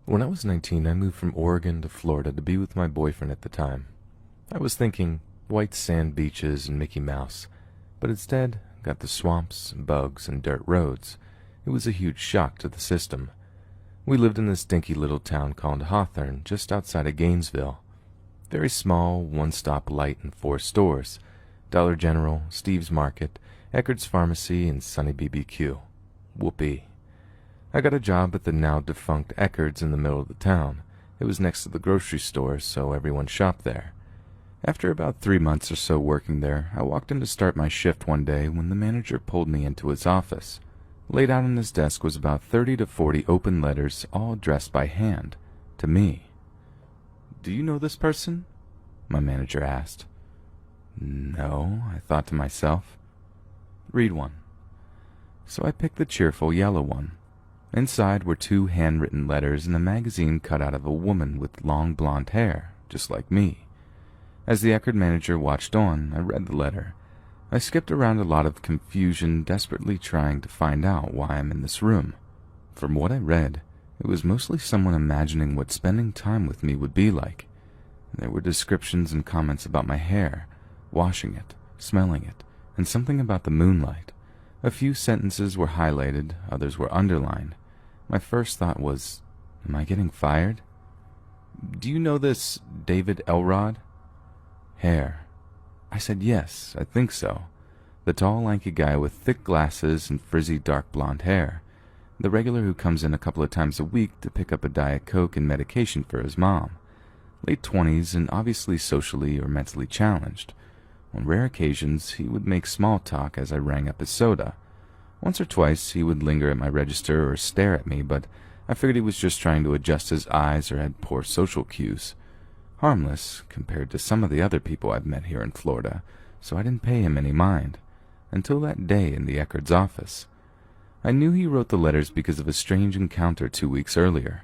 When I was 19, I moved from Oregon to Florida to be with my boyfriend at the time. I was thinking white sand beaches and Mickey Mouse, but instead got the swamps, bugs, and dirt roads. It was a huge shock to the system. We lived in this dinky little town called Hawthorne, just outside of Gainesville. Very small, one-stop light and 4 stores: Dollar General, Steve's Market, Eckerd's Pharmacy, and Sunny BBQ. Whoopee. I got a job at the now-defunct Eckerd's in the middle of the town. It was next to the grocery store, so everyone shopped there. After about 3 months or so working there, I walked in to start my shift one day when the manager pulled me into his office. Laid out on his desk was about 30 to 40 open letters, all addressed by hand, to me. "Do you know this person?" my manager asked. "No," I thought to myself. "Read one." So I picked the cheerful yellow one. Inside were 2 handwritten letters and a magazine cut out of a woman with long blonde hair, just like me. As the Eckerd manager watched on, I read the letter. I skipped around a lot of confusion, desperately trying to find out why I'm in this room. From what I read, it was mostly someone imagining what spending time with me would be like. There were descriptions and comments about my hair, washing it, smelling it, and something about the moonlight. A few sentences were highlighted, others were underlined. My first thought was, am I getting fired? "Do you know this David Elrod?" Hair. I said yes, I think so. The tall, lanky guy with thick glasses and frizzy dark blonde hair. The regular who comes in a couple of times a week to pick up a Diet Coke and medication for his mom. Late 20s and obviously socially or mentally challenged. On rare occasions, he would make small talk as I rang up his soda. Once or twice, he would linger at my register or stare at me, but I figured he was just trying to adjust his eyes or had poor social cues. Harmless compared to some of the other people I've met here in Florida, so I didn't pay him any mind. Until that day in the Eckerd's office. I knew he wrote the letters because of a strange encounter 2 weeks earlier.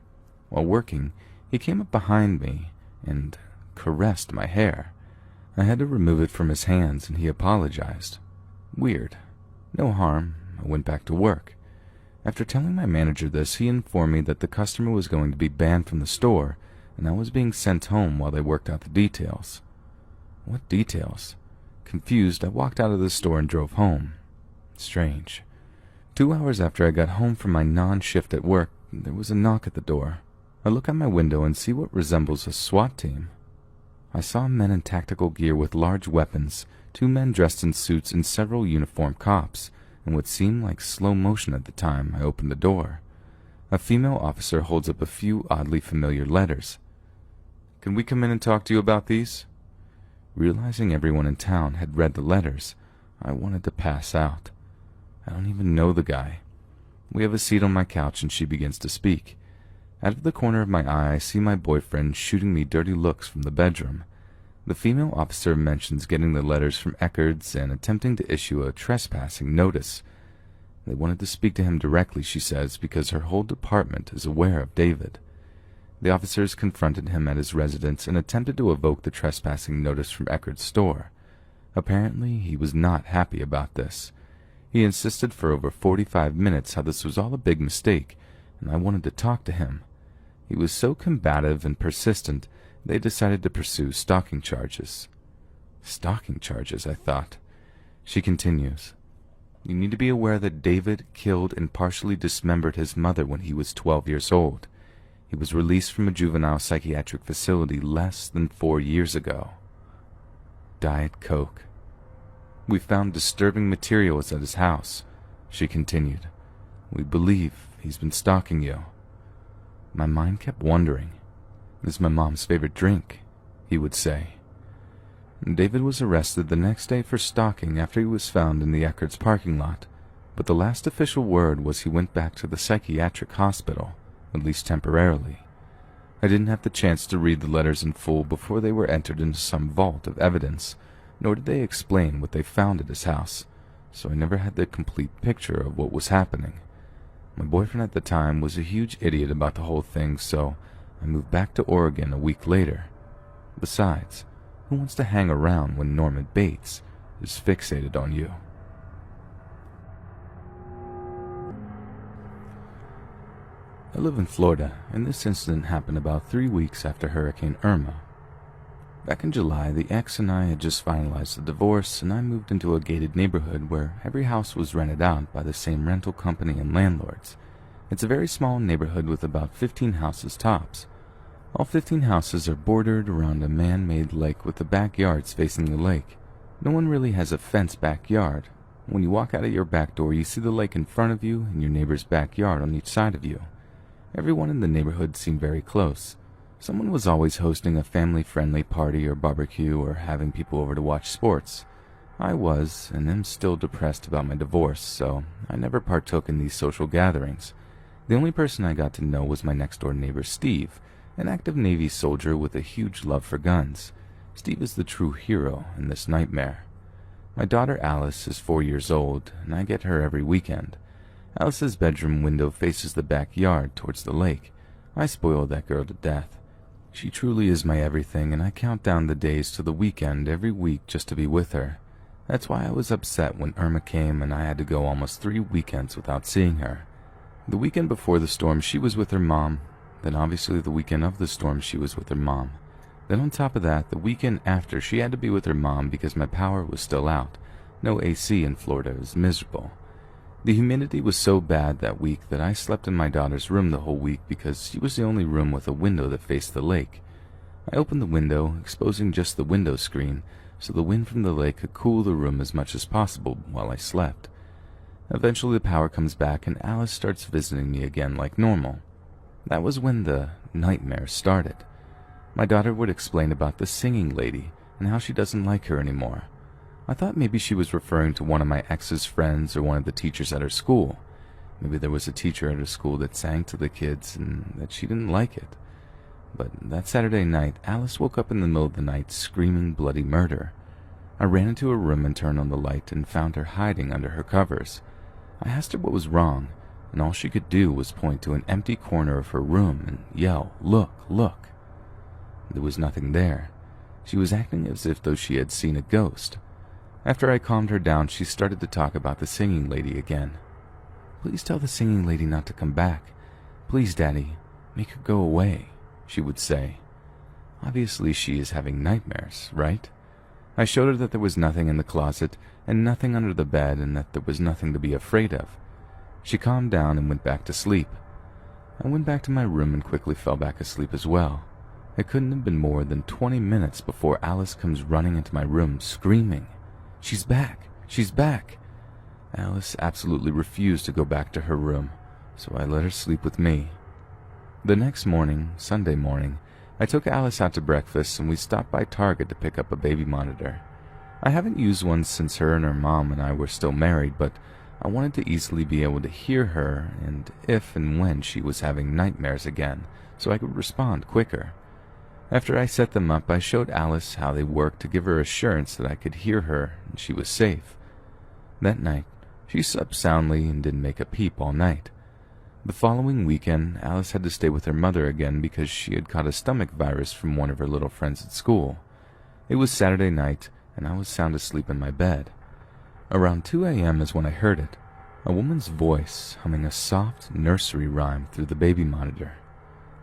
While working, he came up behind me and caressed my hair. I had to remove it from his hands, and he apologized. Weird. No harm. I went back to work. After telling my manager this, he informed me that the customer was going to be banned from the store, and I was being sent home while they worked out the details. What details? Confused, I walked out of the store and drove home. Strange. 2 hours after I got home from my non-shift at work, there was a knock at the door. I look out my window and see what resembles a SWAT team. I saw men in tactical gear with large weapons, 2 men dressed in suits, and several uniformed cops. In what seemed like slow motion at the time, I opened the door. A female officer holds up a few oddly familiar letters. "Can we come in and talk to you about these?" Realizing everyone in town had read the letters, I wanted to pass out. I don't even know the guy. We have a seat on my couch and she begins to speak. Out of the corner of my eye, I see my boyfriend shooting me dirty looks from the bedroom. The female officer mentions getting the letters from Eckerd's and attempting to issue a trespassing notice. They wanted to speak to him directly, she says, because her whole department is aware of David. The officers confronted him at his residence and attempted to evoke the trespassing notice from Eckerd's store. Apparently, he was not happy about this. He insisted for over 45 minutes how this was all a big mistake, and I wanted to talk to him. He was so combative and persistent, they decided to pursue stalking charges. Stalking charges, I thought. She continues. "You need to be aware that David killed and partially dismembered his mother when he was 12 years old. He was released from a juvenile psychiatric facility less than 4 years ago." Diet Coke. "We found disturbing materials at his house," she continued. "We believe he's been stalking you." My mind kept wondering. "This is my mom's favorite drink," he would say. David was arrested the next day for stalking after he was found in the Eckerd's parking lot, but the last official word was he went back to the psychiatric hospital, at least temporarily. I didn't have the chance to read the letters in full before they were entered into some vault of evidence, nor did they explain what they found at his house, so I never had the complete picture of what was happening. My boyfriend at the time was a huge idiot about the whole thing, so I moved back to Oregon a week later. Besides, who wants to hang around when Norman Bates is fixated on you? I live in Florida, and this incident happened about 3 weeks after Hurricane Irma. Back in July, the ex and I had just finalized the divorce, and I moved into a gated neighborhood where every house was rented out by the same rental company and landlords. It's a very small neighborhood with about 15 houses tops. All 15 houses are bordered around a man-made lake with the backyards facing the lake. No one really has a fenced backyard. When you walk out of your back door, you see the lake in front of you and your neighbor's backyard on each side of you. Everyone in the neighborhood seemed very close. Someone was always hosting a family-friendly party or barbecue or having people over to watch sports. I was, and am still depressed about my divorce, so I never partook in these social gatherings. The only person I got to know was my next-door neighbor Steve, an active Navy soldier with a huge love for guns. Steve is the true hero in this nightmare. My daughter Alice is 4 years old, and I get her every weekend. Alice's bedroom window faces the backyard towards the lake. I spoil that girl to death. She truly is my everything, and I count down the days to the weekend every week just to be with her. That's why I was upset when Irma came and I had to go almost 3 weekends without seeing her. The weekend before the storm, she was with her mom. Then obviously the weekend of the storm, she was with her mom. Then on top of that, the weekend after, she had to be with her mom because my power was still out. No AC in Florida. It was miserable. The humidity was so bad that week that I slept in my daughter's room the whole week because she was the only room with a window that faced the lake. I opened the window, exposing just the window screen, so the wind from the lake could cool the room as much as possible while I slept. Eventually the power comes back and Alice starts visiting me again like normal. That was when the nightmare started. My daughter would explain about the singing lady and how she doesn't like her anymore. I thought maybe she was referring to one of my ex's friends or one of the teachers at her school. Maybe there was a teacher at her school that sang to the kids and that she didn't like it. But that Saturday night, Alice woke up in the middle of the night screaming bloody murder. I ran into her room and turned on the light and found her hiding under her covers. I asked her what was wrong, and all she could do was point to an empty corner of her room and yell, "Look, look." There was nothing there. She was acting as if though she had seen a ghost. After I calmed her down, she started to talk about the singing lady again. "Please tell the singing lady not to come back. Please, Daddy, make her go away," she would say. Obviously she is having nightmares, right? I showed her that there was nothing in the closet and nothing under the bed and that there was nothing to be afraid of. She calmed down and went back to sleep. I went back to my room and quickly fell back asleep as well. It couldn't have been more than 20 minutes before Alice comes running into my room screaming, "She's back! She's back!" Alice absolutely refused to go back to her room, so I let her sleep with me. The next morning, Sunday morning, I took Alice out to breakfast and we stopped by Target to pick up a baby monitor. I haven't used one since her and her mom and I were still married, but I wanted to easily be able to hear her and if and when she was having nightmares again, so I could respond quicker. After I set them up, I showed Alice how they worked to give her assurance that I could hear her and she was safe. That night, she slept soundly and didn't make a peep all night. The following weekend, Alice had to stay with her mother again because she had caught a stomach virus from one of her little friends at school. It was Saturday night, and I was sound asleep in my bed. Around 2 a.m. is when I heard it, a woman's voice humming a soft nursery rhyme through the baby monitor.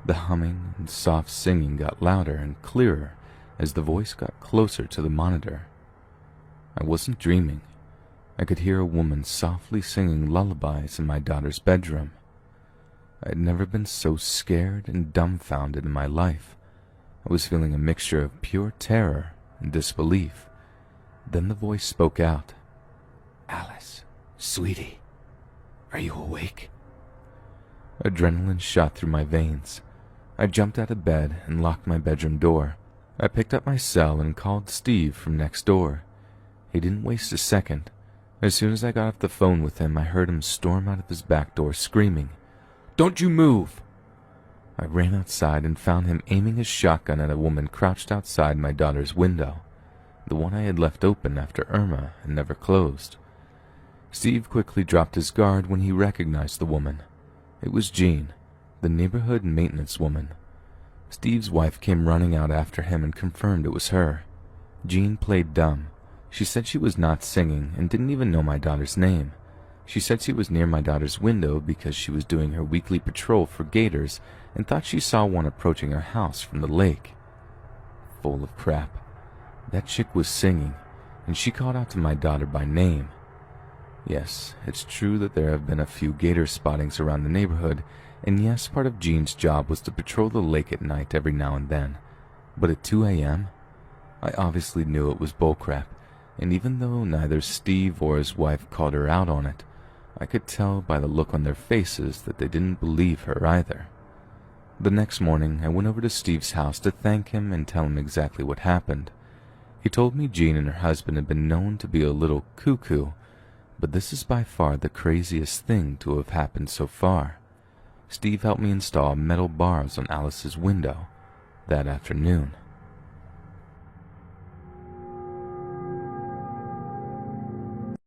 The humming and soft singing got louder and clearer as the voice got closer to the monitor. I wasn't dreaming. I could hear a woman softly singing lullabies in my daughter's bedroom. I had never been so scared and dumbfounded in my life. I was feeling a mixture of pure terror and disbelief. Then the voice spoke out. "Alice, sweetie, are you awake?" Adrenaline shot through my veins. I jumped out of bed and locked my bedroom door. I picked up my cell and called Steve from next door. He didn't waste a second. As soon as I got off the phone with him, I heard him storm out of his back door screaming, "Don't you move!" I ran outside and found him aiming his shotgun at a woman crouched outside my daughter's window, the one I had left open after Irma and never closed. Steve quickly dropped his guard when he recognized the woman. It was Jean, the neighborhood maintenance woman. Steve's wife came running out after him and confirmed it was her. Jean played dumb. She said she was not singing and didn't even know my daughter's name. She said she was near my daughter's window because she was doing her weekly patrol for gators and thought she saw one approaching her house from the lake. Full of crap. That chick was singing, and she called out to my daughter by name. Yes, it's true that there have been a few gator spottings around the neighborhood, and yes, part of Jean's job was to patrol the lake at night every now and then. But at 2 a.m.? I obviously knew it was bullcrap, and even though neither Steve or his wife called her out on it, I could tell by the look on their faces that they didn't believe her either. The next morning, I went over to Steve's house to thank him and tell him exactly what happened. He told me Jean and her husband had been known to be a little cuckoo, but this is by far the craziest thing to have happened so far. Steve helped me install metal bars on Alice's window that afternoon.